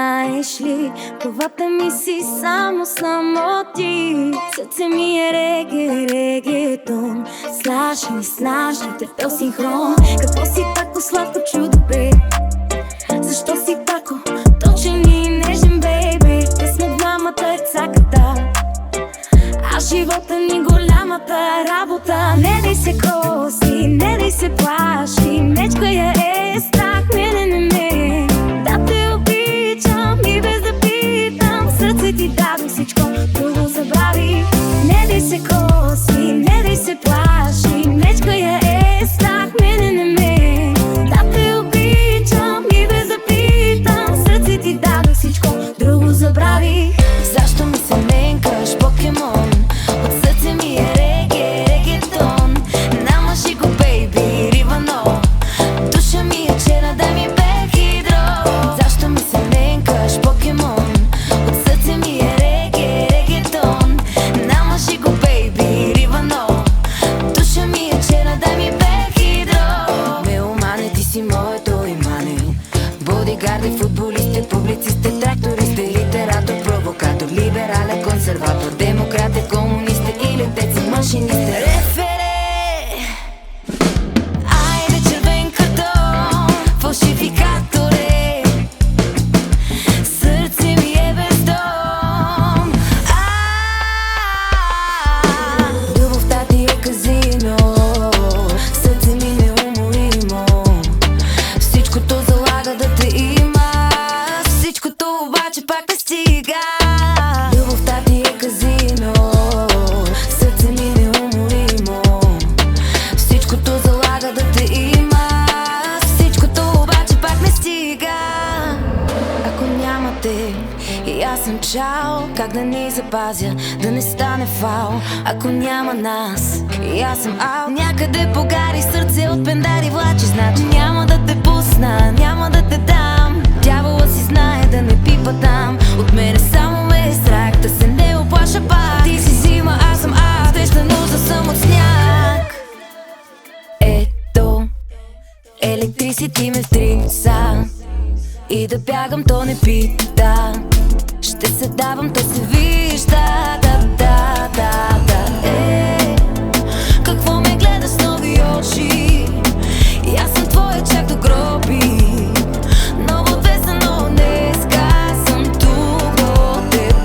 знаеш ли, главата ми си само ти. Сърце ми е регетон, слажен, тепел синхрон. Какво си тако сладко чудо, бе? Защо си тако точен и нежен, бейби? Те сме двамата цаката, а живота ни голямата работа. Не дай се коси, не дай се плаши, нечка я е страх, не. Да те обичам и без да питам, сърце ти дадох, всичко друго забрави. Не дай се коси, не дай се плаши, нечка я е страх, не. Да те обичам и без да питам, сърце ти дадох, всичко друго забрави. Защо ми се менкаш, покемон? От сърце ми е регетон. Намажи го, бейби, ривано. Душа ми е черна, дай ми бехидро. Защо ми се менкаш, покемон? От сърце ми е регетон. Намажи го, бейби, ривано. Душа ми е черна, дай ми бехидро. Меломане, ти си моето имане. Бодигарди, футболисти, публицисти, трактористи, литератор, провокатор, либерален, консерватор, демократ, комунист или деца, машинисти. Рефере! Айде, червен картон, фалшификатор е. Сърце ми е без дом. Любовта ти е казино, сърце ми неуморимо. Всичкото залага да те има, всичкото обаче пак не стига. Любовта ти е казино, сърце ми неуморимо. Всичкото залага да те има, всичкото обаче пак не стига. Ако нямате и аз съм чао, как да ни запазя, да не стане фал. Ако няма нас и аз съм ал, някъде погари сърце от пендари влачи, значи няма да те пусна, няма да те дам. Дявола си знае да не пипа там. От мене само ме е страх да се не оплаша пак. Ти си зима, аз съм аз, тежна нужда съм от сняг. Ето, електрисити ме втриса и да бягам то не пита. Ще се давам, то се вижда. Какво ме гледаш с нови очи? И аз съм твоя чак до гроби. Много двеса, но днеска съм тук до теб.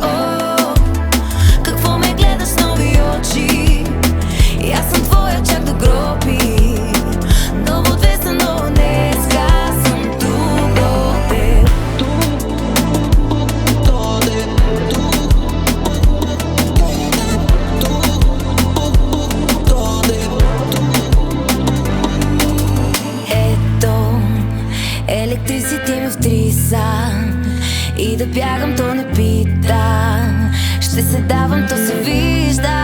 Какво ме гледаш с нови очи? И аз съм твоя чак до гроби. Много двеса, но днеска съм тук до теб. Ето, електрисити ме втриса и да бягам, то не пита. Ще се давам, то се вижда.